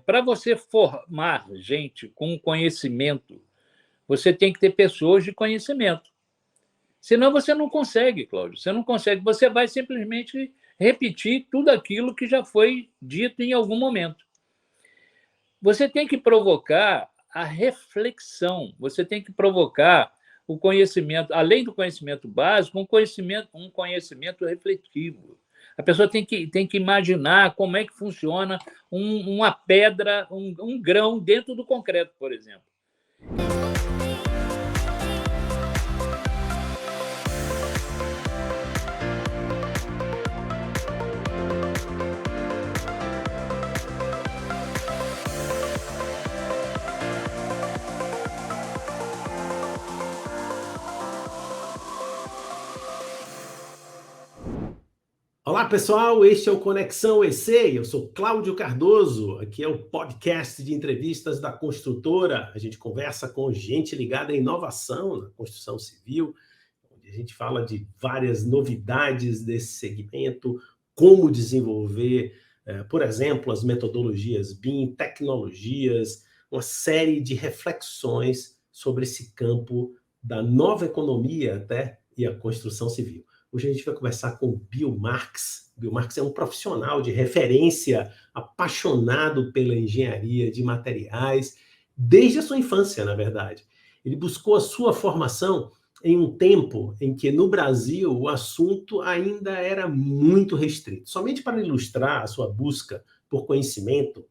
Para você formar gente com conhecimento, você tem que ter pessoas de conhecimento. Senão você não consegue, Cláudio. Você não consegue. Você vai simplesmente repetir tudo aquilo que já foi dito em algum momento. Você tem que provocar a reflexão, você tem que provocar o conhecimento, além do conhecimento básico, um conhecimento refletivo. A pessoa tem que imaginar como é que funciona uma pedra, um grão dentro do concreto, por exemplo. Olá, pessoal, este é o Conexão EC, eu sou Cláudio Cardoso, aqui é o podcast de entrevistas da Construtora. A gente conversa com gente ligada à inovação na construção civil, onde a gente fala de várias novidades desse segmento, como desenvolver, por exemplo, as metodologias BIM, tecnologias, uma série de reflexões sobre esse campo da nova economia até e a construção civil. Hoje a gente vai conversar com o Bill Marx. Bill Marx é um profissional de referência, apaixonado pela engenharia de materiais, desde a sua infância, na verdade. Ele buscou a sua formação em um tempo em que, no Brasil, o assunto ainda era muito restrito. Somente para ilustrar a sua busca por conhecimento,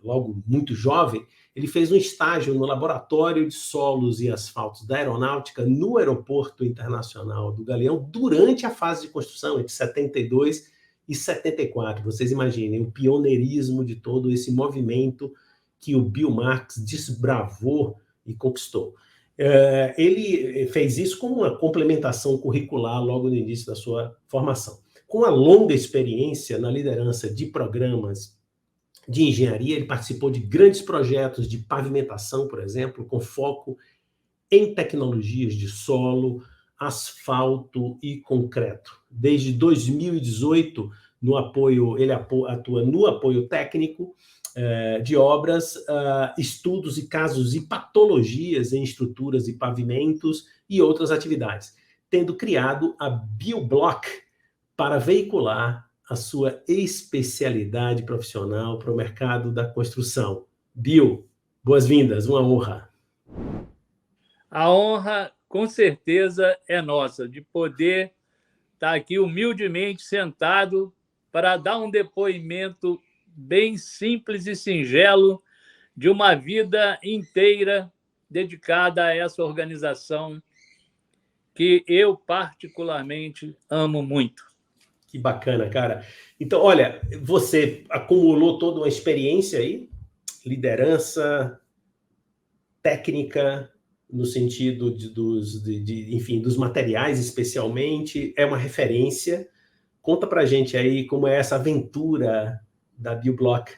logo muito jovem, ele fez um estágio no Laboratório de Solos e Asfaltos da Aeronáutica no Aeroporto Internacional do Galeão durante a fase de construção, entre 72 e 74. Vocês imaginem o pioneirismo de todo esse movimento que o Bill Marx desbravou e conquistou. Ele fez isso como uma complementação curricular logo no início da sua formação. Com a longa experiência na liderança de programas de engenharia, ele participou de grandes projetos de pavimentação, por exemplo, com foco em tecnologias de solo, asfalto e concreto. Desde 2018, ele atua no apoio técnico de obras, estudos e casos e patologias em estruturas e pavimentos e outras atividades, tendo criado a BioBlock para veicular a sua especialidade profissional para o mercado da construção. Bill, boas-vindas, uma honra. A honra, com certeza, é nossa, de poder estar aqui humildemente sentado para dar um depoimento bem simples e singelo de uma vida inteira dedicada a essa organização que eu, particularmente, amo muito. Que bacana, cara. Então, olha, você acumulou toda uma experiência aí, liderança, técnica, no sentido enfim, dos materiais especialmente, é uma referência. Conta pra gente aí como é essa aventura da BioBlock.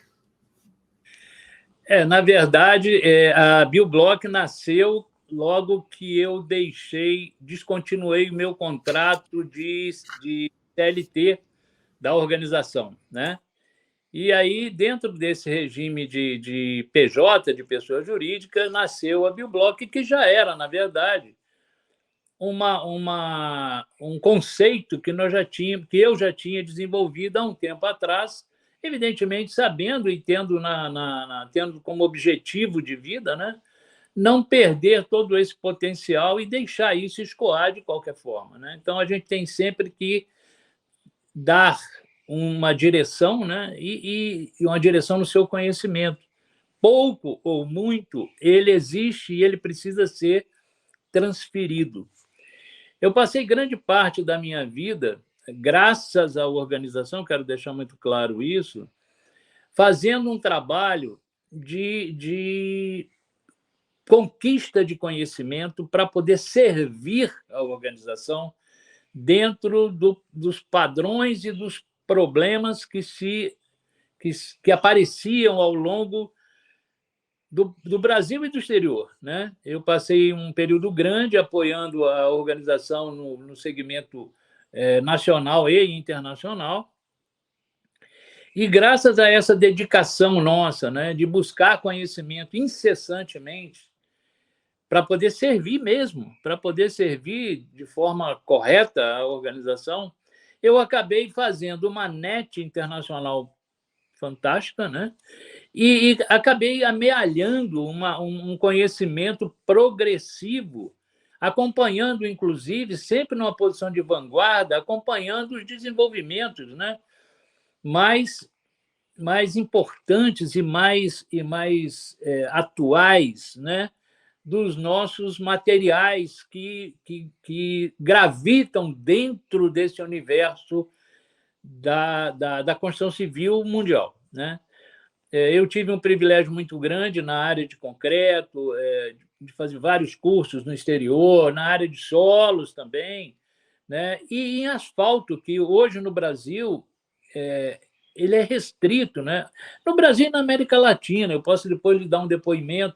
Na verdade, a BioBlock nasceu logo que eu descontinuei o meu contrato de CLT da organização, né? E aí, dentro desse regime de PJ, de pessoa jurídica, nasceu a BioBlock, que já era, na verdade, um conceito que eu já tinha desenvolvido há um tempo atrás, evidentemente sabendo e tendo como objetivo de vida, né, não perder todo esse potencial e deixar isso escoar de qualquer forma, né? Então, a gente tem sempre que dar uma direção, né, e uma direção no seu conhecimento. Pouco ou muito, ele existe e ele precisa ser transferido. Eu passei grande parte da minha vida, graças à organização, quero deixar muito claro isso, fazendo um trabalho de conquista de conhecimento para poder servir a organização dentro dos padrões e dos problemas que apareciam ao longo do Brasil e do exterior, né? Eu passei um período grande apoiando a organização no segmento nacional e internacional, E graças a essa dedicação nossa, né, de buscar conhecimento incessantemente, para poder servir mesmo, para poder servir de forma correta a organização, eu acabei fazendo uma net internacional fantástica, né? E acabei amealhando um conhecimento progressivo, acompanhando, inclusive, sempre numa posição de vanguarda, acompanhando os desenvolvimentos, né? mais importantes e mais atuais, né? Dos nossos materiais que gravitam dentro desse universo da construção civil mundial, né? Eu tive um privilégio muito grande na área de concreto, de fazer vários cursos no exterior, na área de solos também, né? E em asfalto, que hoje no Brasil ele é restrito, né? No Brasil e na América Latina. Eu posso depois lhe dar um depoimento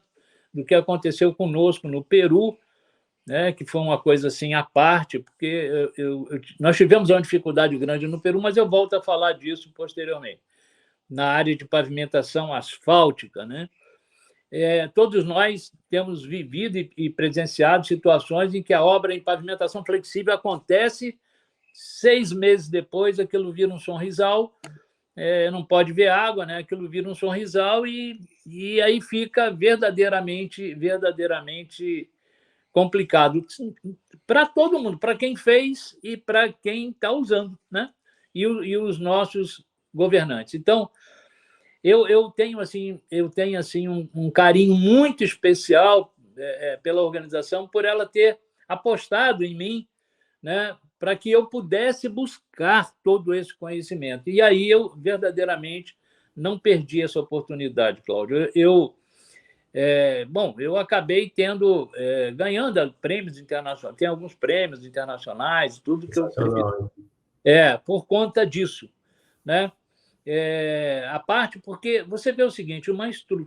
do que aconteceu conosco no Peru, né? Que foi uma coisa assim à parte, porque nós tivemos uma dificuldade grande no Peru, mas eu volto a falar disso posteriormente. Na área de pavimentação asfáltica, né? Todos nós temos vivido e presenciado situações em que a obra em pavimentação flexível acontece, 6 meses depois aquilo vira um sonrisal, não pode ver água, né? Aquilo vira um sonrisal e aí fica verdadeiramente complicado para todo mundo, para quem fez e para quem está usando, né? E os nossos governantes. Então, eu tenho assim um carinho muito especial pela organização, por ela ter apostado em mim, né, para que eu pudesse buscar todo esse conhecimento. E aí eu verdadeiramente não perdi essa oportunidade, Cláudio. Eu acabei ganhando prêmios internacionais, tem alguns prêmios internacionais, tudo que eu por conta disso, né? A parte, porque você vê o seguinte,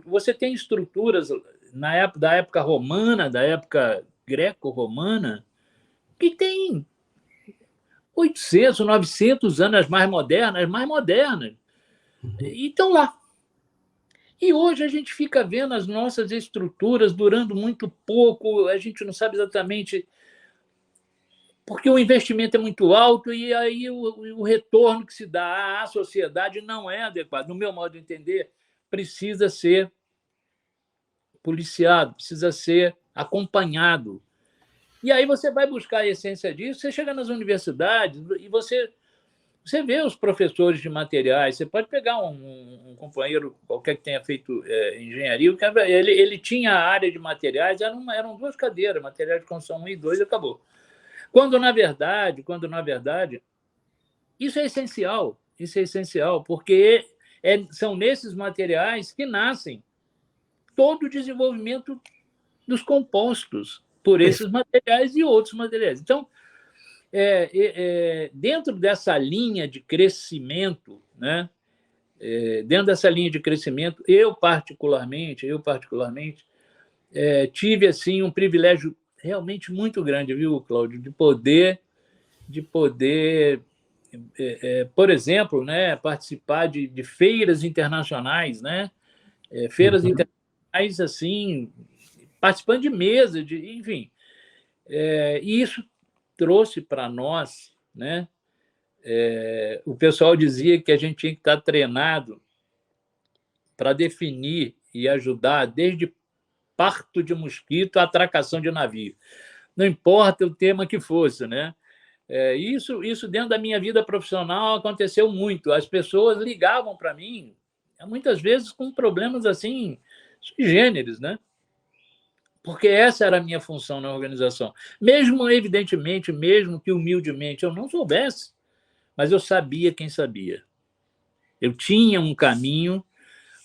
você tem estruturas da época romana, da época greco-romana, que tem 800, 900 anos, as mais modernas, e estão lá. E hoje a gente fica vendo as nossas estruturas durando muito pouco, a gente não sabe exatamente, porque o investimento é muito alto e aí o retorno que se dá à sociedade não é adequado. No meu modo de entender, precisa ser policiado, precisa ser acompanhado. E aí você vai buscar a essência disso, você chega nas universidades e você vê os professores de materiais, você pode pegar um companheiro qualquer que tenha feito engenharia, ele tinha a área de materiais, eram 2 cadeiras, materiais de construção 1 e 2, e acabou. Quando, na verdade, isso é essencial, porque são nesses materiais que nascem todo o desenvolvimento dos compostos por esses materiais e outros materiais. Então, dentro dessa linha de crescimento, né? Eu particularmente tive assim um privilégio realmente muito grande, viu, Cláudio, de poder, por exemplo, né, participar de feiras internacionais, né? Feiras internacionais assim, participando de mesas, enfim. E isso trouxe para nós, né? O pessoal dizia que a gente tinha que estar treinado para definir e ajudar desde parto de mosquito a atracação de navio. Não importa o tema que fosse, né? Isso dentro da minha vida profissional aconteceu muito. As pessoas ligavam para mim, muitas vezes com problemas assim, sui generis, né? Porque essa era a minha função na organização. Mesmo, evidentemente, mesmo que humildemente eu não soubesse, mas eu sabia quem sabia. Eu tinha um caminho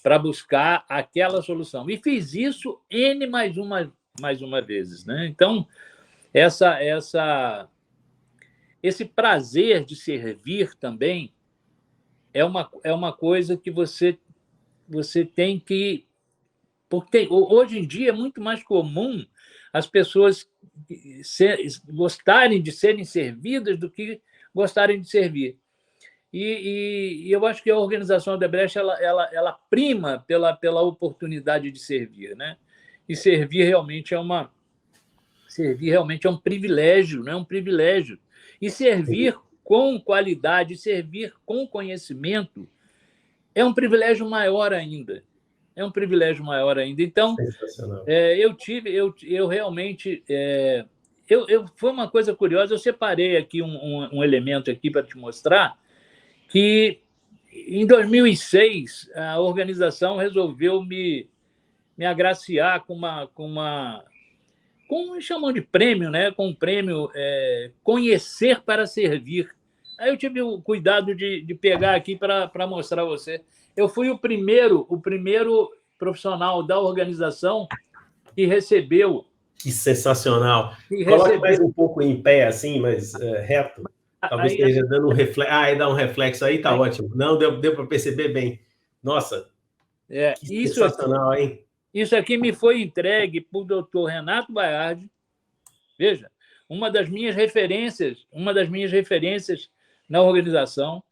para buscar aquela solução. E fiz isso N mais uma vezes, né? Então, esse prazer de servir também é uma coisa que você tem que... Porque hoje em dia é muito mais comum as pessoas gostarem de serem servidas do que gostarem de servir. E eu acho que a organização Odebrecht ela prima pela oportunidade de servir, né? E servir realmente é um privilégio, né? Um privilégio. E servir com qualidade, servir com conhecimento é um privilégio maior ainda. É um privilégio maior ainda. Então, eu realmente foi uma coisa curiosa. Eu separei aqui um elemento aqui para te mostrar que em 2006 a organização resolveu me agraciar com chamam de prêmio, né? Com um prêmio Conhecer para Servir. Aí eu tive o cuidado de pegar aqui para mostrar a você. Eu fui o primeiro profissional da organização que recebeu. Que sensacional. Coloque mais um pouco em pé, assim, mas reto. Talvez esteja dando um reflexo. Aí dá um reflexo aí, tá ótimo. Não, deu para perceber bem. Nossa, que sensacional, hein? Isso aqui me foi entregue por Dr. Renato Baiardi. Veja, uma das minhas referências na organização,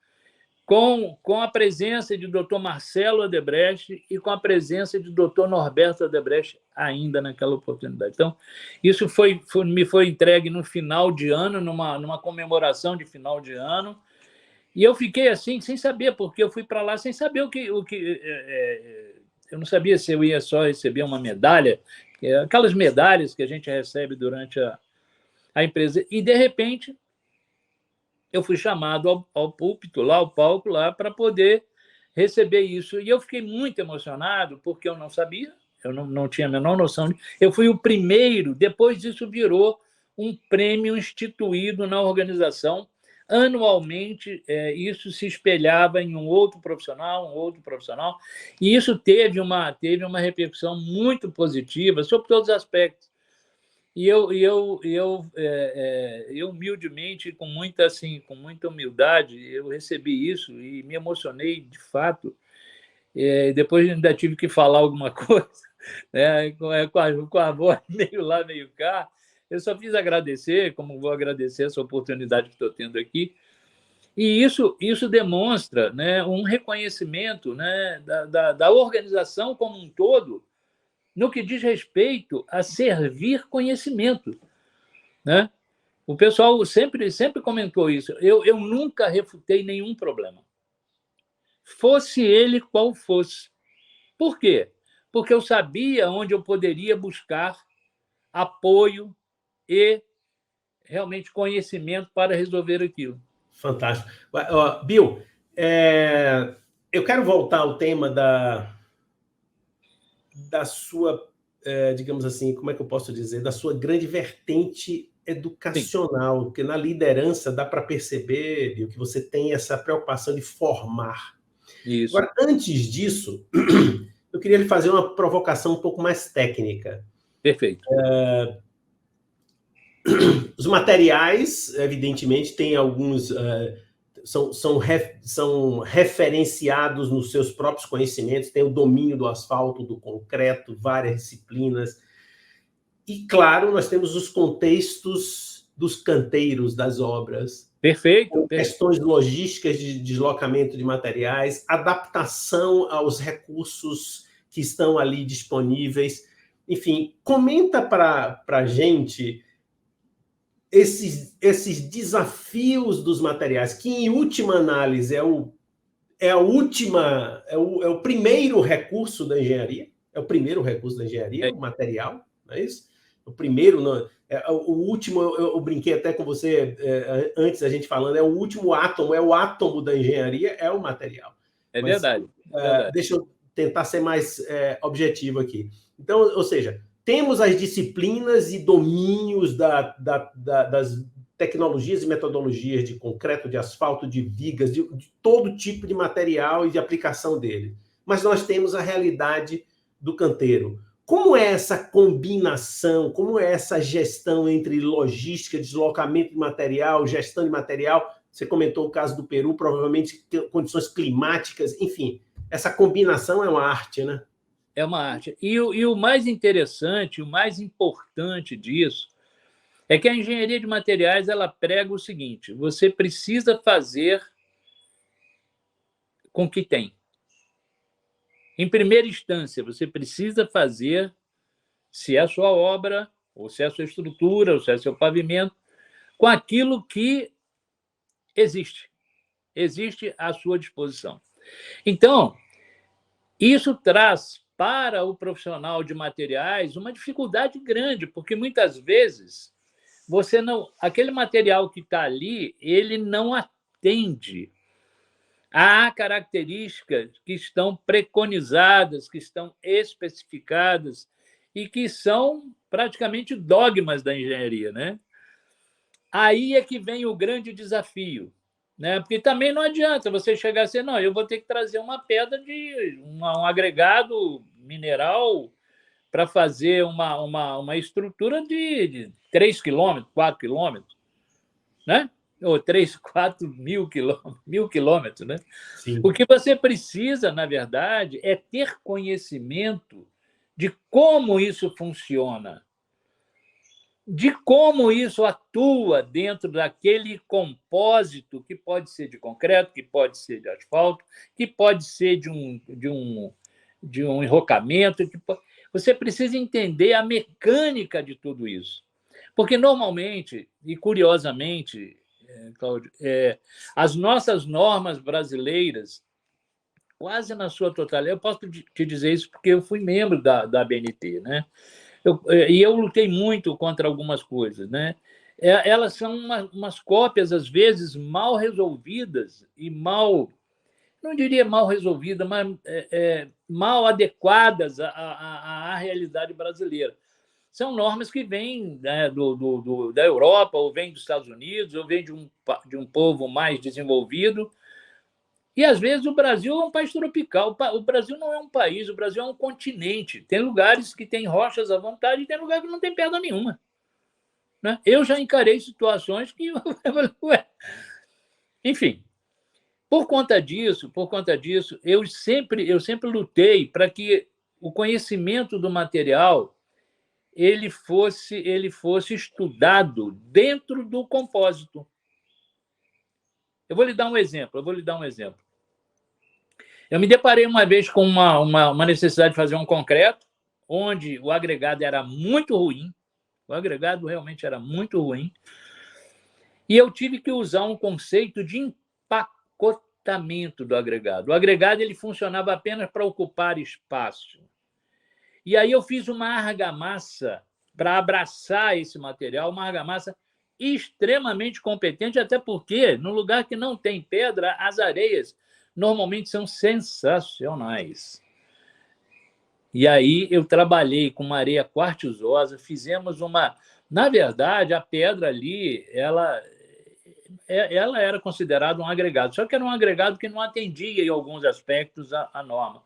com a presença de Dr. Marcelo Odebrecht e com a presença de Dr. Norberto Odebrecht ainda naquela oportunidade. Então, isso me foi entregue no final de ano, numa comemoração de final de ano, e eu fiquei assim, sem saber, porque eu fui para lá sem saber o que eu não sabia se eu ia só receber uma medalha, aquelas medalhas que a gente recebe durante a empresa, e, de repente, eu fui chamado ao púlpito, ao palco, para poder receber isso. E eu fiquei muito emocionado, porque eu não sabia, eu não tinha a menor noção. Eu fui o primeiro, depois disso virou um prêmio instituído na organização. Anualmente, isso se espelhava em um outro profissional, e isso teve uma repercussão muito positiva sobre todos os aspectos. E eu humildemente, com muita humildade, eu recebi isso e me emocionei de fato. Depois ainda tive que falar alguma coisa, né, com a voz meio lá, meio cá. Eu só fiz agradecer, como vou agradecer essa oportunidade que estou tendo aqui. E isso demonstra, né, um reconhecimento, né, da organização como um todo, no que diz respeito a servir conhecimento, né? O pessoal sempre comentou isso. Eu nunca refutei nenhum problema, fosse ele qual fosse. Por quê? Porque eu sabia onde eu poderia buscar apoio e realmente conhecimento para resolver aquilo. Fantástico. Bill, eu quero voltar ao tema da sua, digamos assim, como é que eu posso dizer, da sua grande vertente educacional, porque na liderança dá para perceber, Bill, que você tem essa preocupação de formar. Isso. Agora, antes disso, eu queria lhe fazer uma provocação um pouco mais técnica. Perfeito. Os materiais, evidentemente, tem alguns... São referenciados nos seus próprios conhecimentos, tem o domínio do asfalto, do concreto, várias disciplinas. E, claro, nós temos os contextos dos canteiros das obras. Perfeito. Questões logísticas de deslocamento de materiais, adaptação aos recursos que estão ali disponíveis. Enfim, comenta para a gente esses desafios dos materiais, que em última análise é o primeiro recurso da engenharia, o material, não é isso? O primeiro, o último, eu brinquei até com você antes, a gente falando, é o último átomo, é o átomo da engenharia, é o material. Verdade. Deixa eu tentar ser mais objetivo aqui. Então, ou seja, temos as disciplinas e domínios das tecnologias e metodologias de concreto, de asfalto, de vigas, de todo tipo de material e de aplicação dele. Mas nós temos a realidade do canteiro. Como é essa combinação, como é essa gestão entre logística, deslocamento de material, gestão de material? Você comentou o caso do Peru, provavelmente condições climáticas, enfim. Essa combinação é uma arte, né? É uma arte. E o mais interessante, o mais importante disso, é que a engenharia de materiais ela prega o seguinte: você precisa fazer com o que tem. Em primeira instância, você precisa fazer, se é a sua obra, ou se é a sua estrutura, ou se é o seu pavimento, com aquilo que existe à sua disposição. Então, isso traz para o profissional de materiais uma dificuldade grande, porque muitas vezes aquele material que está ali, ele não atende a características que estão preconizadas, que estão especificadas e que são praticamente dogmas da engenharia, né? Aí é que vem o grande desafio, né? Porque também não adianta você chegar assim, não, eu vou ter que trazer uma pedra de um agregado mineral para fazer uma estrutura de 3 quilômetros, 4 quilômetros, né? Ou 3, 4 mil quilômetros, né? Sim. O que você precisa, na verdade, é ter conhecimento de como isso funciona, de como isso atua dentro daquele compósito que pode ser de concreto, que pode ser de asfalto, que pode ser de um enrocamento. Você precisa entender a mecânica de tudo isso. Porque, normalmente, e curiosamente, Cláudio, as nossas normas brasileiras, quase na sua totalidade, eu posso te dizer isso porque eu fui membro da ABNT, né? E eu lutei muito contra algumas coisas, né? Elas são umas cópias, às vezes, mal resolvidas e não diria mal resolvidas, mas mal adequadas à realidade brasileira. São normas que vêm, né, da Europa, ou vêm dos Estados Unidos, ou vêm de um povo mais desenvolvido. E, às vezes, o Brasil é um país tropical. O Brasil não é um país, o Brasil é um continente. Tem lugares que tem rochas à vontade e tem lugares que não tem pedra nenhuma, né? Eu já encarei situações que... Enfim, por conta disso, eu sempre lutei para que o conhecimento do material ele fosse estudado dentro do compósito. Eu vou lhe dar um exemplo. Eu me deparei uma vez com uma necessidade de fazer um concreto, onde o agregado era muito ruim, o agregado realmente era muito ruim, e eu tive que usar um conceito de empacotamento do agregado. O agregado ele funcionava apenas para ocupar espaço. E aí eu fiz uma argamassa para abraçar esse material, uma argamassa extremamente competente, até porque, no lugar que não tem pedra, as areias normalmente são sensacionais. E aí eu trabalhei com uma areia quartzosa, fizemos uma... Na verdade, a pedra ali, ela era considerada um agregado, só que era um agregado que não atendia, em alguns aspectos, a norma.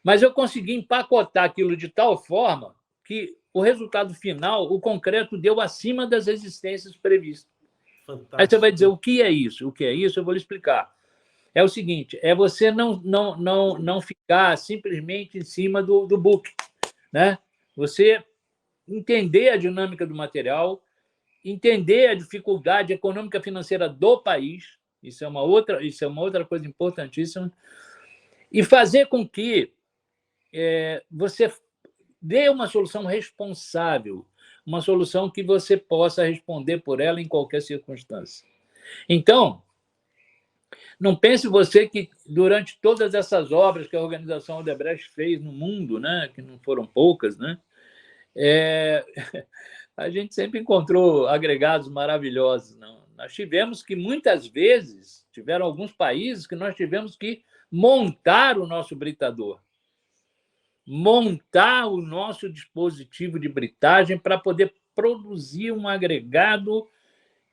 Mas eu consegui empacotar aquilo de tal forma que o resultado final, o concreto deu acima das resistências previstas. Fantástico. Aí você vai dizer, o que é isso? O que é isso? Eu vou lhe explicar. É o seguinte, é você não ficar simplesmente em cima do book, né? Você entender a dinâmica do material, entender a dificuldade econômica financeira do país, isso é uma outra coisa importantíssima, e fazer com que você dê uma solução responsável, uma solução que você possa responder por ela em qualquer circunstância. Então, não pense você que, durante todas essas obras que a organização Odebrecht fez no mundo, né, que não foram poucas, né, a gente sempre encontrou agregados maravilhosos. Não? Nós tivemos que, muitas vezes, tiveram alguns países que nós tivemos que montar o nosso britador, montar o nosso dispositivo de britagem para poder produzir um agregado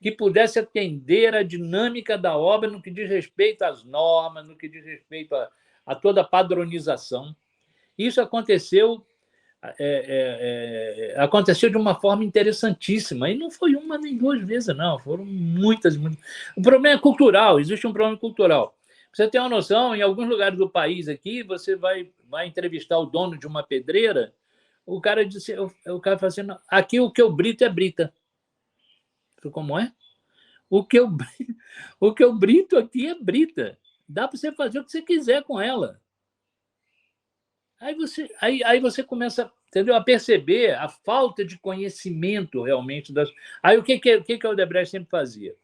que pudesse atender a dinâmica da obra no que diz respeito às normas, no que diz respeito a toda a padronização. Isso aconteceu de uma forma interessantíssima. E não foi uma nem duas vezes, não. Foram muitas. O problema é cultural, existe um problema cultural. Você tem uma noção, em alguns lugares do país aqui, você vai entrevistar o dono de uma pedreira, o cara fala assim, aqui o que eu brito é brita. Como é? O que eu brito aqui é brita. dá para você fazer o que você quiser com ela. Aí você começa, entendeu, a perceber a falta de conhecimento realmente das. Aí o que a Odebrecht sempre fazia?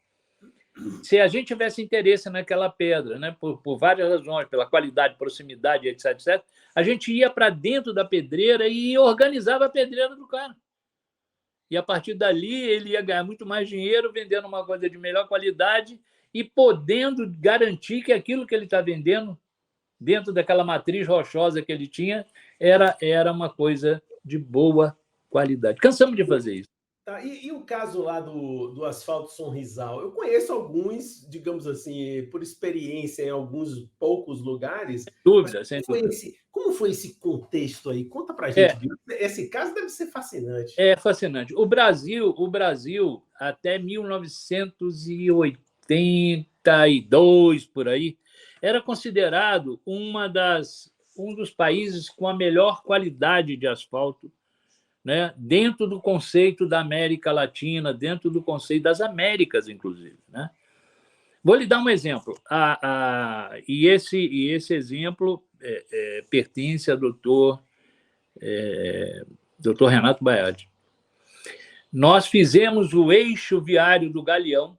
Se a gente tivesse interesse naquela pedra, né, por várias razões, pela qualidade, proximidade, etc., etc., a gente ia para dentro da pedreira e organizava a pedreira do cara. E, a partir dali, ele ia ganhar muito mais dinheiro vendendo uma coisa de melhor qualidade e podendo garantir que aquilo que ele está vendendo, dentro daquela matriz rochosa que ele tinha, era uma coisa de boa qualidade. Cansamos de fazer isso. Tá, e o caso lá do asfalto Sonrisal? Eu conheço alguns, digamos assim, por experiência em alguns poucos lugares. Sem dúvida, sem dúvida. Como foi esse contexto aí? Conta pra gente. Esse caso deve ser fascinante. É fascinante. O Brasil até 1982, por aí, era considerado um dos países com a melhor qualidade de asfalto, né, dentro do conceito da América Latina, dentro do conceito das Américas, inclusive, né? Vou lhe dar um exemplo. E esse exemplo pertence ao doutor Renato Baiade. Nós fizemos o eixo viário do Galeão,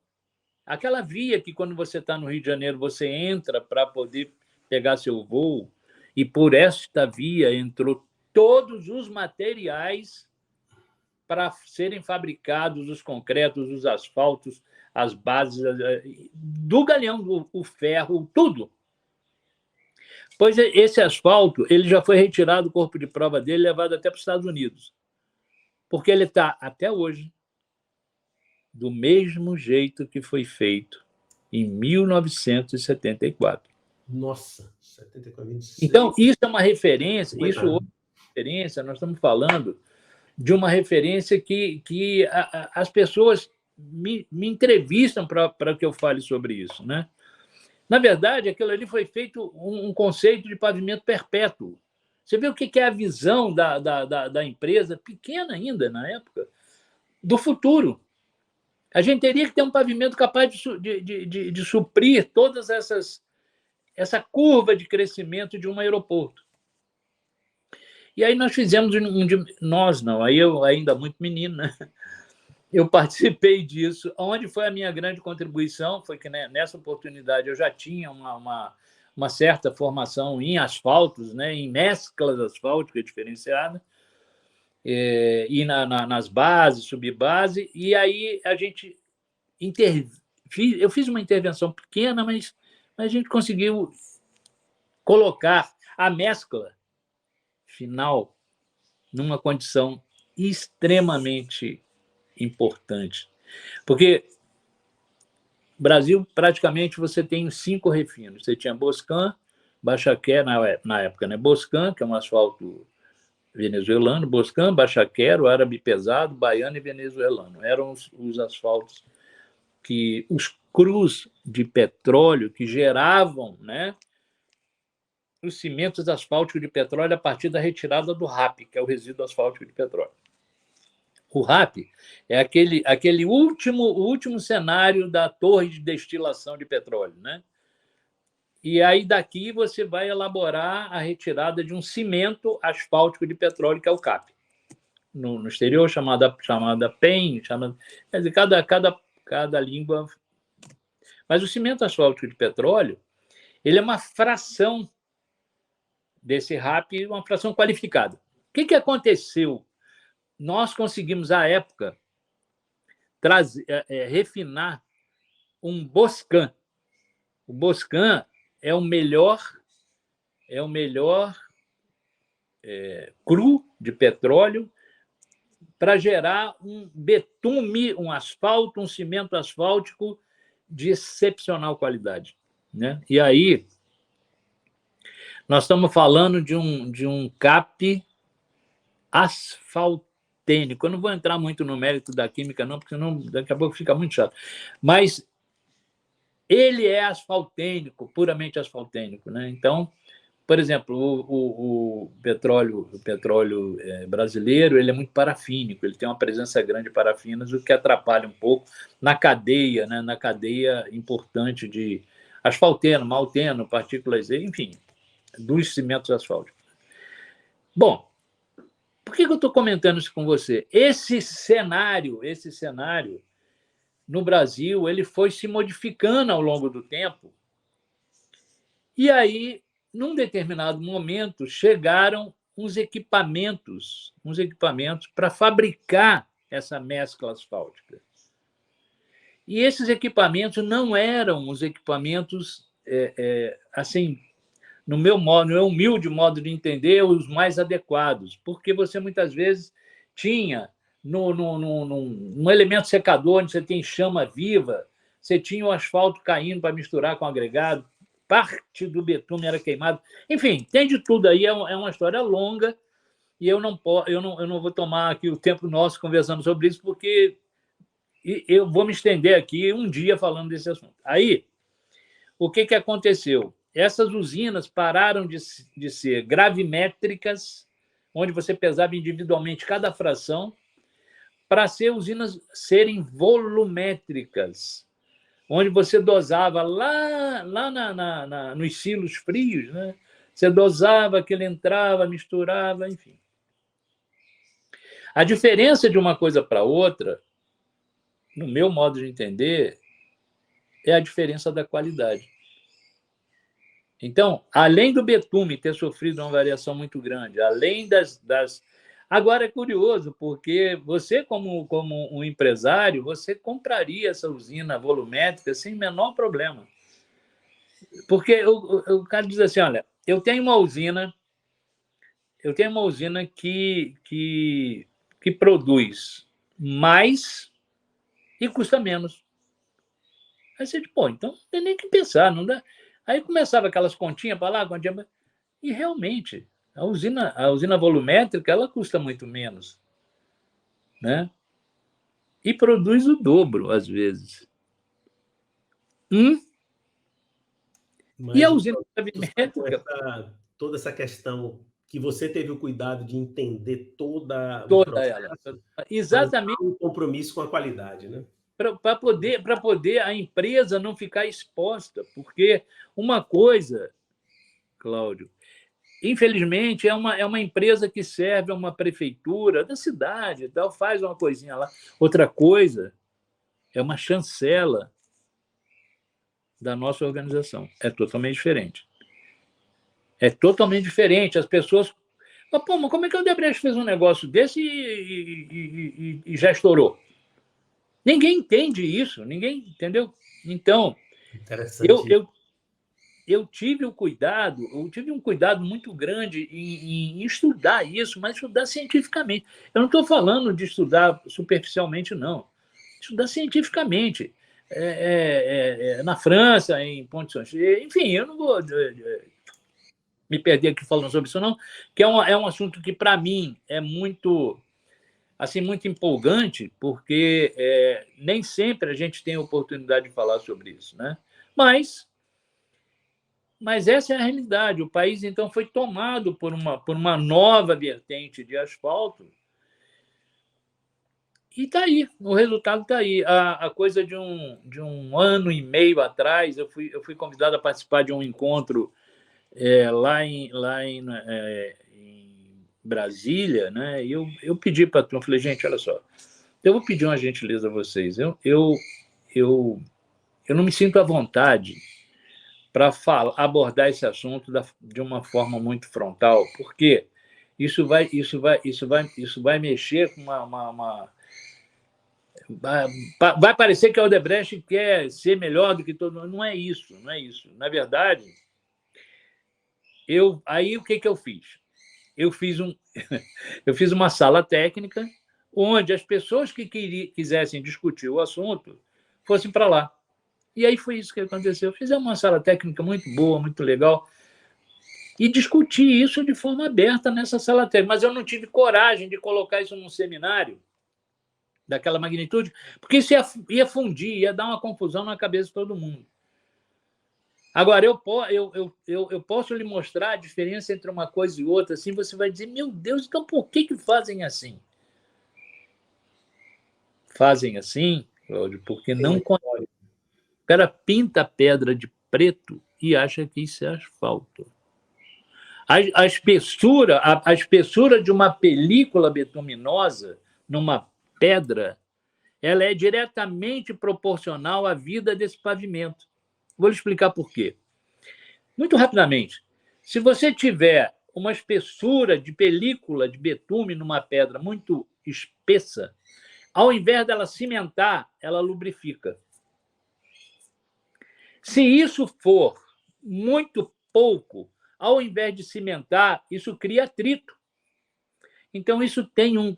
aquela via que, quando você está no Rio de Janeiro, você entra para poder pegar seu voo, e por esta via entrou todos os materiais para serem fabricados os concretos, os asfaltos, as bases do Galeão, o ferro, tudo. Pois esse asfalto ele já foi retirado do corpo de prova dele, levado até para os Estados Unidos, porque ele está, até hoje, do mesmo jeito que foi feito em 1974. Nossa, 74, 26. Então, isso é uma referência, isso é outra referência, nós estamos falando de uma referência que as pessoas me entrevistam para que eu fale sobre isso, né? Na verdade, aquilo ali foi feito um conceito de pavimento perpétuo. Você vê o que é a visão da empresa, pequena ainda na época, do futuro. A gente teria que ter um pavimento capaz de suprir todas essa curva de crescimento de um aeroporto. E aí nós fizemos nós não, aí eu ainda muito menino, né? Eu participei disso. Onde foi a minha grande contribuição foi que, né, nessa oportunidade eu já tinha uma certa formação em asfaltos, né, em mesclas asfálticas diferenciadas, e nas bases, subbase, e aí a gente eu fiz uma intervenção pequena, mas a gente conseguiu colocar a mescla final numa condição extremamente importante. Porque no Brasil, praticamente, você tem 5 refinos. Você tinha Boscan, Baixaquero, na época, né? Boscan, que é um asfalto venezuelano, Boscan, Baixaquero, árabe pesado, baiano e venezuelano. Eram os asfaltos os crus de petróleo que geravam, né, os cimentos asfálticos de petróleo a partir da retirada do RAP, que é o resíduo asfáltico de petróleo. O RAP é aquele último cenário da torre de destilação de petróleo, né? E aí daqui você vai elaborar a retirada de um cimento asfáltico de petróleo, que é o CAP. No exterior, chamada PEN, quer dizer, cada língua. Mas o cimento asfáltico de petróleo, ele é uma fração desse RAP, uma fração qualificada. O que aconteceu? Nós conseguimos, à época, refinar um Boscan. O Boscan é o melhor cru de petróleo para gerar um betume, um asfalto, um cimento asfáltico de excepcional qualidade, né? E aí nós estamos falando de um CAP asfaltênico. Eu não vou entrar muito no mérito da química, não, porque senão daqui a pouco fica muito chato. Mas ele é asfaltênico, puramente asfaltênico, né? Então, por exemplo, o petróleo brasileiro, ele é muito parafínico, ele tem uma presença grande de parafinas, o que atrapalha um pouco na cadeia, né? Na cadeia importante de asfalteno, malteno, partículas, enfim, dos cimentos asfálticos. Bom, por que eu estou comentando isso com você? Esse cenário, no Brasil, ele foi se modificando ao longo do tempo. E aí, num determinado momento, chegaram uns equipamentos para fabricar essa mescla asfáltica. E esses equipamentos não eram os equipamentos, assim, no meu humilde modo de entender, os mais adequados, porque você muitas vezes tinha num elemento secador, onde você tem chama viva, você tinha o asfalto caindo para misturar com o agregado, parte do betume era queimado. Enfim, tem de tudo aí, é uma história longa, e eu não vou tomar aqui o tempo nosso conversando sobre isso, porque eu vou me estender aqui um dia falando desse assunto. Aí, o que aconteceu? Essas usinas pararam de ser gravimétricas, onde você pesava individualmente cada fração, para serem volumétricas, onde você dosava lá nos silos frios, né? Você dosava, que ele entrava, misturava, enfim. A diferença de uma coisa para outra, no meu modo de entender, é a diferença da qualidade. Então, além do betume ter sofrido uma variação muito grande, além das... Agora, é curioso, porque você, como um empresário, você compraria essa usina volumétrica sem menor problema. Porque o cara diz assim, olha, eu tenho uma usina que produz mais e custa menos. Aí você diz, pô, então não tem nem que pensar, não dá. Aí começava aquelas continhas para lá, continha pra... E realmente, a usina volumétrica ela custa muito menos, né? E produz o dobro, às vezes. E a usina gravimétrica... Toda essa questão que você teve o cuidado de entender toda o toda processo, ela. Exatamente. Um compromisso com a qualidade, né? Para poder a empresa não ficar exposta, porque uma coisa, Cláudio, infelizmente, é uma empresa que serve a uma prefeitura da cidade, tal, faz uma coisinha lá. Outra coisa é uma chancela da nossa organização. É totalmente diferente. É totalmente diferente. As pessoas... Mas, pô, mas como é que o Odebrecht fez um negócio desse e já estourou? Ninguém entende isso, ninguém entendeu. Então, eu tive um cuidado muito grande em estudar isso, mas estudar cientificamente. Eu não estou falando de estudar superficialmente, não. Estudar cientificamente. Na França, em Pont-Saint-Germain, enfim, eu não vou me perder aqui falando sobre isso, não, que é um assunto que, para mim, é muito empolgante, porque nem sempre a gente tem a oportunidade de falar sobre isso, né? Mas essa é a realidade. O país, então, foi tomado por uma nova vertente de asfalto e está aí, o resultado está aí. A coisa de um ano e meio atrás, eu fui convidado a participar de um encontro lá em Brasília, né? E eu pedi para a turma, falei, gente, olha só, eu vou pedir uma gentileza a vocês. Eu não me sinto à vontade para abordar esse assunto de uma forma muito frontal, porque isso vai mexer com vai parecer que a Odebrecht quer ser melhor do que todo mundo. Não é isso, não é isso. Na verdade, aí o que eu fiz? Eu fiz uma sala técnica onde as pessoas que quisessem discutir o assunto fossem para lá. E aí foi isso que aconteceu. Fizemos uma sala técnica muito boa, muito legal, e discuti isso de forma aberta nessa sala técnica. Mas eu não tive coragem de colocar isso num seminário daquela magnitude, porque isso ia fundir, ia dar uma confusão na cabeça de todo mundo. Agora, eu posso lhe mostrar a diferença entre uma coisa e outra, assim, você vai dizer, meu Deus, então por que fazem assim? Fazem assim, Cláudio, porque não conhecem. O cara pinta a pedra de preto e acha que isso é asfalto. A espessura de uma película betuminosa numa pedra, ela é diretamente proporcional à vida desse pavimento. Vou lhe explicar por quê. Muito rapidamente, se você tiver uma espessura de película de betume numa pedra muito espessa, ao invés dela cimentar, ela lubrifica. Se isso for muito pouco, ao invés de cimentar, isso cria atrito. Então, isso tem um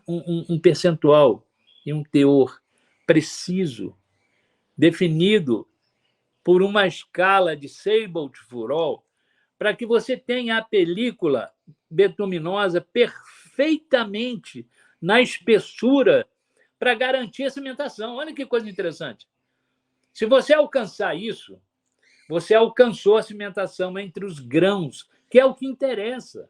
percentual e um teor preciso, definido por uma escala de Seibelt-Furol, para que você tenha a película betuminosa perfeitamente na espessura para garantir a cimentação. Olha que coisa interessante. Se você alcançar isso, você alcançou a cimentação entre os grãos, que é o que interessa.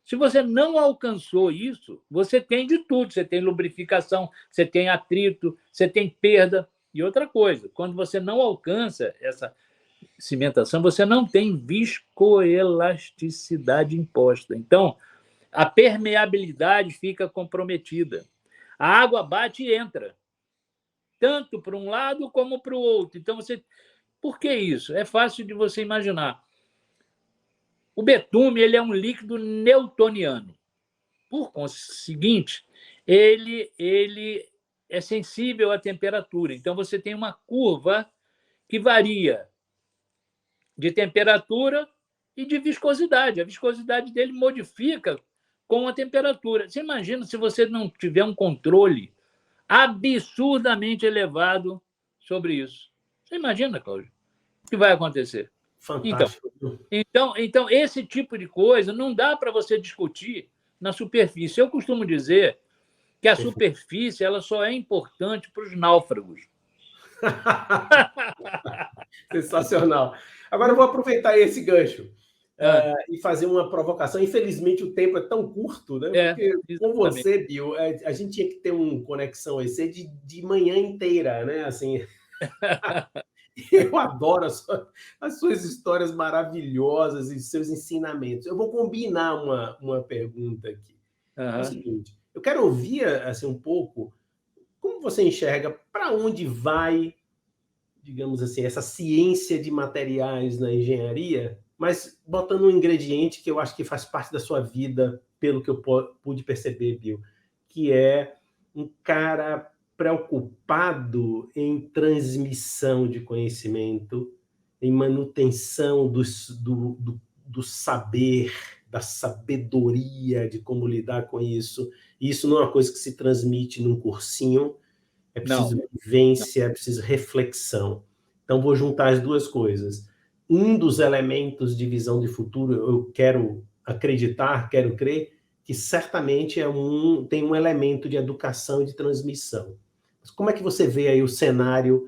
Se você não alcançou isso, você tem de tudo. Você tem lubrificação, você tem atrito, você tem perda. E outra coisa, quando você não alcança essa cimentação, você não tem viscoelasticidade imposta. Então, a permeabilidade fica comprometida. A água bate e entra, tanto para um lado como para o outro. Então, por que isso? É fácil de você imaginar. O betume ele é um líquido newtoniano. Por conseguinte, ele é sensível à temperatura. Então, você tem uma curva que varia de temperatura e de viscosidade. A viscosidade dele modifica com a temperatura. Você imagina se você não tiver um controle absurdamente elevado sobre isso. Você imagina, Cláudio, o que vai acontecer? Fantástico. Então, esse tipo de coisa não dá para você discutir na superfície. Eu costumo dizer que a superfície ela só é importante para os náufragos. Sensacional. Agora eu vou aproveitar esse gancho e fazer uma provocação. Infelizmente, o tempo é tão curto, né? Porque com você, Bill, a gente tinha que ter um Conexão EC de manhã inteira, né? Assim, eu adoro as suas histórias maravilhosas e seus ensinamentos. Eu vou combinar uma pergunta aqui. É o seguinte, eu quero ouvir assim, um pouco como você enxerga para onde vai, digamos assim, essa ciência de materiais na engenharia, mas botando um ingrediente que eu acho que faz parte da sua vida, pelo que eu pude perceber, Bill, que é um cara preocupado em transmissão de conhecimento, em manutenção do saber, da sabedoria de como lidar com isso. E isso não é uma coisa que se transmite num cursinho, é preciso vivência, é preciso reflexão. Então, vou juntar as duas coisas. Um dos elementos de visão de futuro, eu quero acreditar, quero crer, que certamente tem um elemento de educação e de transmissão. Mas como é que você vê aí o cenário,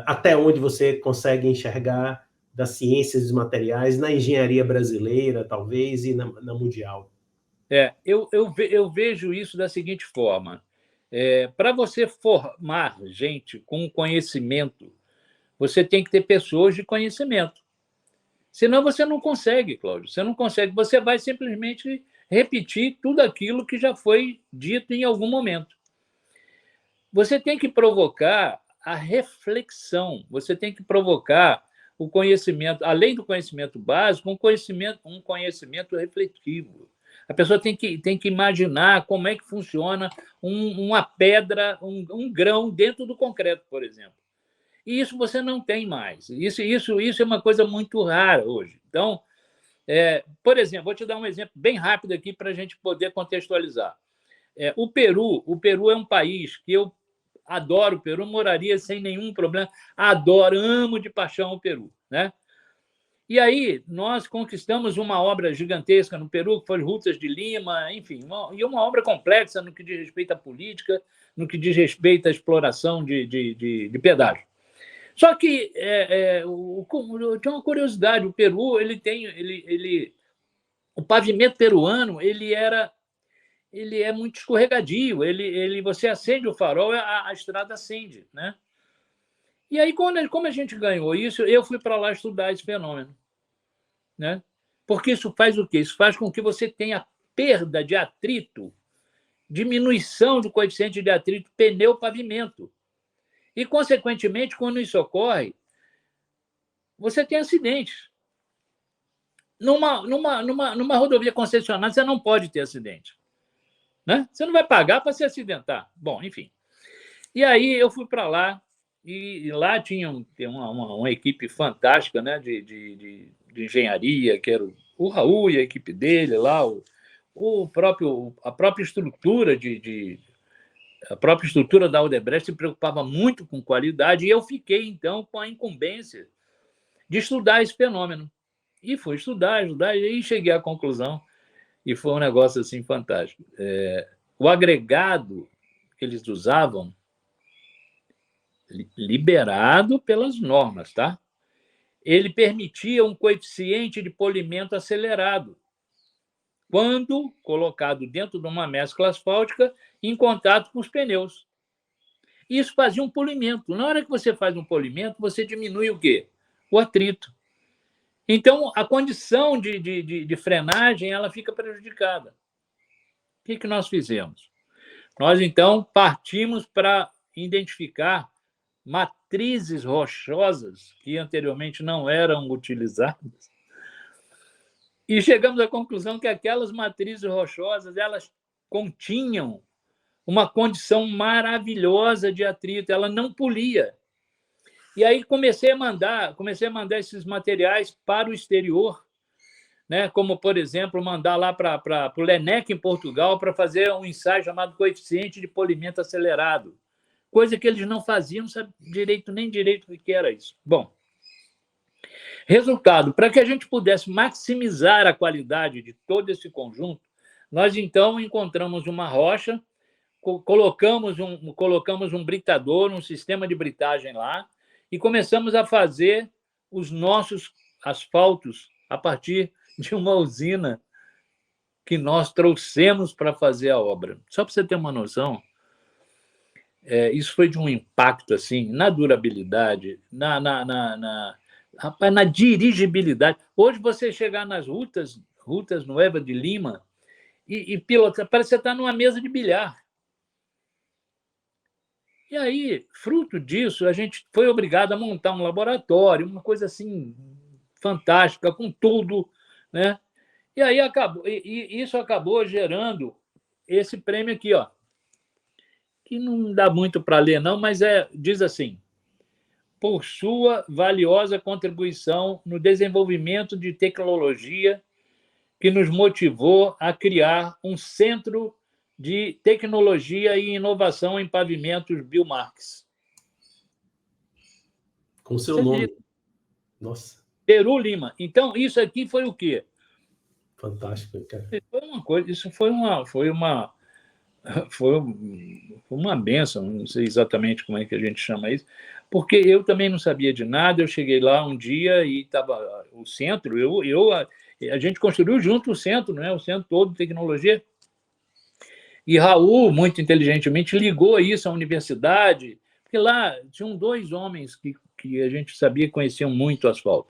até onde você consegue enxergar das ciências dos materiais, na engenharia brasileira, talvez, e na mundial? Eu vejo isso da seguinte forma. Para você formar gente com conhecimento, você tem que ter pessoas de conhecimento. Senão você não consegue, Cláudio. Você não consegue. Você vai simplesmente repetir tudo aquilo que já foi dito em algum momento. Você tem que provocar a reflexão. Você tem que provocar o conhecimento, além do conhecimento básico, um conhecimento refletivo. A pessoa tem que imaginar como é que funciona uma pedra, um grão dentro do concreto, por exemplo. E isso você não tem mais. Isso é uma coisa muito rara hoje. Então, por exemplo, vou te dar um exemplo bem rápido aqui para a gente poder contextualizar. O Peru é um país que eu adoro o Peru, moraria sem nenhum problema, adoro, amo de paixão o Peru, né? E aí nós conquistamos uma obra gigantesca no Peru, que foi Rutas de Lima, enfim, uma obra complexa no que diz respeito à política, no que diz respeito à exploração de pedágio. Só que tinha uma curiosidade, o Peru o pavimento peruano ele é muito escorregadio, você acende o farol, a estrada acende, né? E aí, como a gente ganhou isso, eu fui para lá estudar esse fenômeno, né? Porque isso faz o quê? Isso faz com que você tenha perda de atrito, diminuição do coeficiente de atrito pneu-pavimento. E, consequentemente, quando isso ocorre, você tem acidentes. Numa rodovia concessionária, você não pode ter acidente, né? Você não vai pagar para se acidentar. Bom, enfim. E aí eu fui para lá, e lá tinha uma equipe fantástica, né, de engenharia, que era o Raul e a equipe dele lá, a própria estrutura a própria estrutura da Odebrecht se preocupava muito com qualidade, e eu fiquei, então, com a incumbência de estudar esse fenômeno. E fui estudar, e aí cheguei à conclusão, e foi um negócio assim fantástico. O agregado que eles usavam, liberado pelas normas, tá? Ele permitia um coeficiente de polimento acelerado, quando colocado dentro de uma mescla asfáltica em contato com os pneus. Isso fazia um polimento. Na hora que você faz um polimento, você diminui o quê? O atrito. Então, a condição de frenagem ela fica prejudicada. O que nós fizemos? Nós, então, partimos para identificar matrizes rochosas que anteriormente não eram utilizadas, e chegamos à conclusão que aquelas matrizes rochosas elas continham uma condição maravilhosa de atrito, ela não polia. E aí comecei a mandar esses materiais para o exterior, né? Como, por exemplo, mandar lá para o Lenec, em Portugal, para fazer um ensaio chamado coeficiente de polimento acelerado, coisa que eles não faziam, não sabe nem direito o que era isso. Bom, resultado, para que a gente pudesse maximizar a qualidade de todo esse conjunto, nós, então, encontramos uma rocha, colocamos um britador, um sistema de britagem lá, e começamos a fazer os nossos asfaltos a partir de uma usina que nós trouxemos para fazer a obra. Só para você ter uma noção, isso foi de um impacto assim na durabilidade, na dirigibilidade. Hoje, você chegar nas rutas no Eva de Lima e pilotar, parece que você está numa mesa de bilhar. E aí, fruto disso, a gente foi obrigado a montar um laboratório, uma coisa assim fantástica, com tudo, né? E aí isso acabou gerando esse prêmio aqui, ó, que não dá muito para ler, não, mas diz assim: por sua valiosa contribuição no desenvolvimento de tecnologia que nos motivou a criar um centro de tecnologia e inovação em pavimentos Biomarx. Com seu nome. Nossa. Peru Lima. Então, isso aqui foi o quê? Fantástico, cara. Isso foi uma benção, não sei exatamente como é que a gente chama isso, porque eu também não sabia de nada. Eu cheguei lá um dia e estava o centro, a gente construiu junto o centro, né? O centro todo de tecnologia, e Raul, muito inteligentemente, ligou isso à universidade, porque lá tinham 2 homens que a gente sabia que conheciam muito asfalto,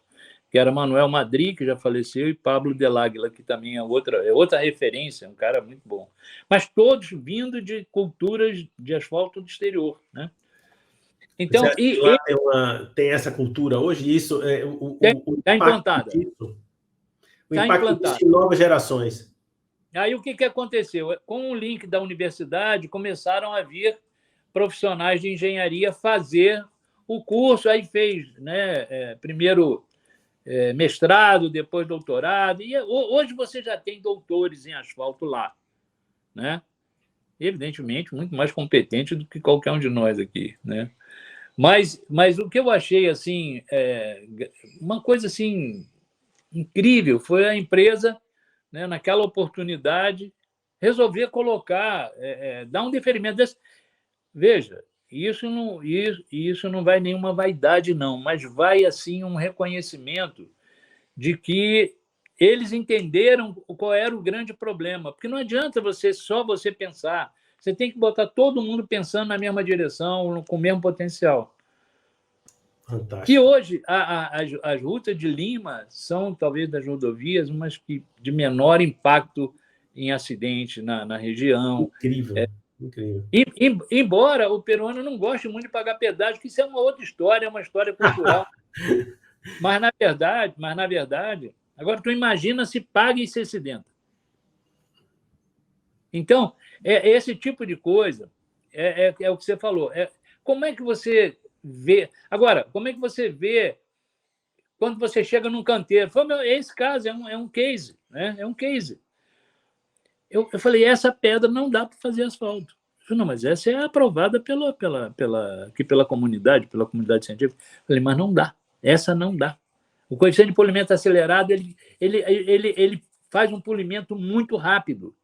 que era Manuel Madri, que já faleceu, e Pablo del Águila, que também é outra referência, um cara muito bom. Mas todos vindo de culturas de asfalto do exterior, né? Então, lá tem essa cultura hoje, isso está implantada. O impacto disso em novas gerações. Aí o que aconteceu? Com o link da universidade, começaram a vir profissionais de engenharia fazer o curso, aí fez, né, primeiro mestrado, depois doutorado, e hoje você já tem doutores em asfalto lá, né? Evidentemente, muito mais competente do que qualquer um de nós aqui, né? Mas o que eu achei assim, uma coisa assim incrível foi a empresa, né, naquela oportunidade, resolver colocar, dar um deferimento desse. Veja, isso não vai nenhuma vaidade, não, mas vai assim um reconhecimento de que eles entenderam qual era o grande problema, porque não adianta só você pensar, você tem que botar todo mundo pensando na mesma direção, com o mesmo potencial. Fantástico. E hoje, as rutas de Lima são, talvez, das rodovias, umas que de menor impacto em acidente na região. Incrível, incrível. Embora o peruano não goste muito de pagar pedágio, que isso é uma outra história, é uma história cultural. Mas, na verdade, agora tu imagina se paga e se acidenta. Então, esse tipo de coisa é o que você falou. Como é que você vê... Agora, como é que você vê quando você chega num canteiro? Esse caso é um case, né? É um case. Eu falei, essa pedra não dá para fazer asfalto. Eu falei, não, mas essa é aprovada pela comunidade científica. Eu falei, mas não dá. Essa não dá. O coeficiente de polimento acelerado, ele faz um polimento muito rápido.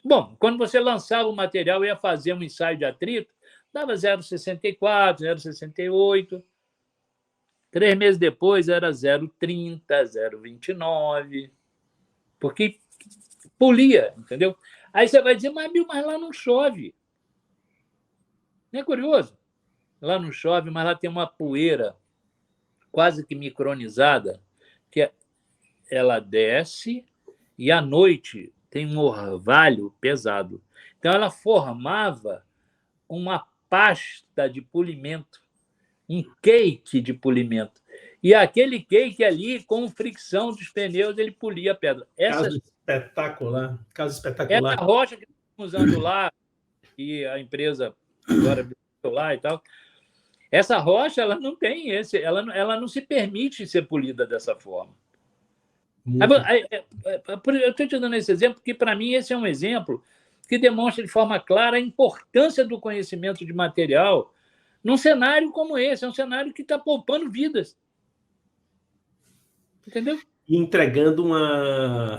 Bom, quando você lançava o material e ia fazer um ensaio de atrito, dava 0,64, 0,68. 3 meses depois era 0,30, 0,29. Porque polia, entendeu? Aí você vai dizer, mas lá não chove. Não é curioso? Lá não chove, mas lá tem uma poeira quase que micronizada, que ela desce e à noite tem um orvalho pesado. Então, ela formava uma pasta de polimento, um cake de polimento. E aquele cake ali, com fricção dos pneus, ele polia a pedra. Caso espetacular. Essa rocha que estamos usando lá, e a empresa agora lá e tal, essa rocha ela não tem ela não se permite ser polida dessa forma. Eu estou te dando esse exemplo porque, para mim, esse é um exemplo que demonstra de forma clara a importância do conhecimento de material num cenário como esse. É um cenário que está poupando vidas. Entendeu?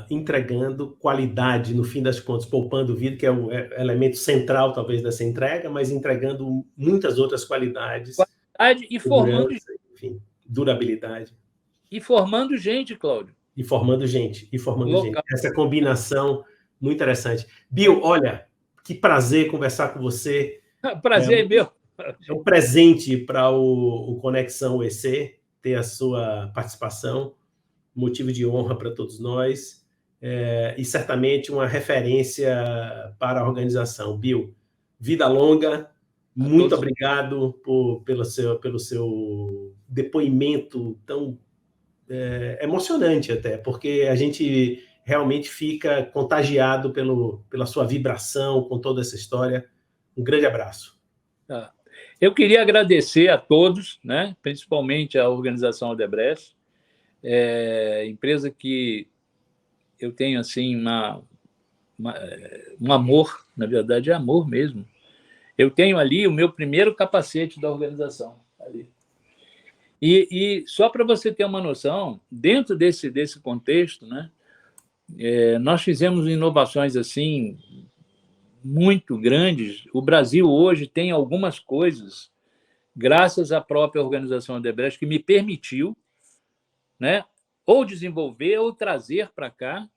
Entregando qualidade, no fim das contas, poupando vida, que é o elemento central, talvez, dessa entrega, mas entregando muitas outras qualidades. E formando, enfim, durabilidade. E formando gente, Cláudio. E formando gente. Essa combinação muito interessante. Bill, olha, que prazer conversar com você. Prazer é meu. É um presente para o Conexão EC ter a sua participação, motivo de honra para todos nós, e certamente uma referência para a organização. Bill, vida longa, muito obrigado pelo seu depoimento tão emocionante até, porque a gente realmente fica contagiado pela sua vibração com toda essa história. Um grande abraço. Eu queria agradecer a todos, né? Principalmente a organização Odebrecht, empresa que eu tenho assim um amor, na verdade é amor mesmo. Eu tenho ali o meu primeiro capacete da organização ali. E só para você ter uma noção, dentro desse contexto, né, nós fizemos inovações assim muito grandes. O Brasil hoje tem algumas coisas, graças à própria organização Odebrecht, que me permitiu, né, ou desenvolver ou trazer para cá.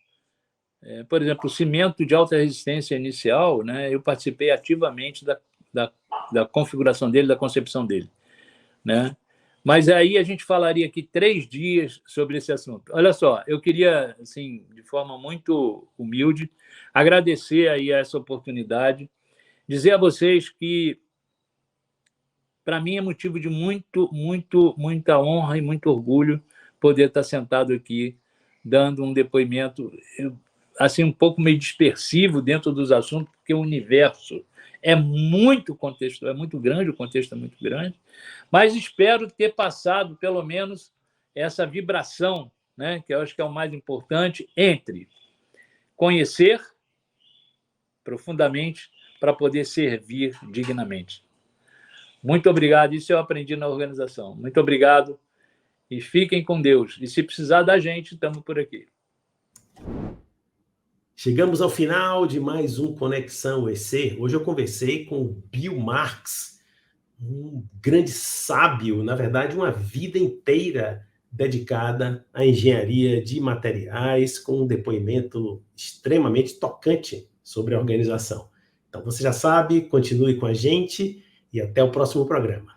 Por exemplo, o cimento de alta resistência inicial, né, eu participei ativamente da configuração dele, da concepção dele, né? Mas aí a gente falaria aqui 3 dias sobre esse assunto. Olha só, eu queria, assim, de forma muito humilde, agradecer aí essa oportunidade, dizer a vocês que, para mim, é motivo de muita honra e muito orgulho poder estar sentado aqui, dando um depoimento, assim, um pouco meio dispersivo dentro dos assuntos, porque o universo é muito contexto, é muito grande, o contexto é muito grande, mas espero ter passado, pelo menos, essa vibração, né, que eu acho que é o mais importante, entre conhecer profundamente para poder servir dignamente. Muito obrigado, isso eu aprendi na organização. Muito obrigado e fiquem com Deus. E se precisar da gente, estamos por aqui. Chegamos ao final de mais um Conexão EC. Hoje eu conversei com o Bill Marx, um grande sábio, na verdade, uma vida inteira dedicada à engenharia de materiais, com um depoimento extremamente tocante sobre a organização. Então, você já sabe, continue com a gente e até o próximo programa.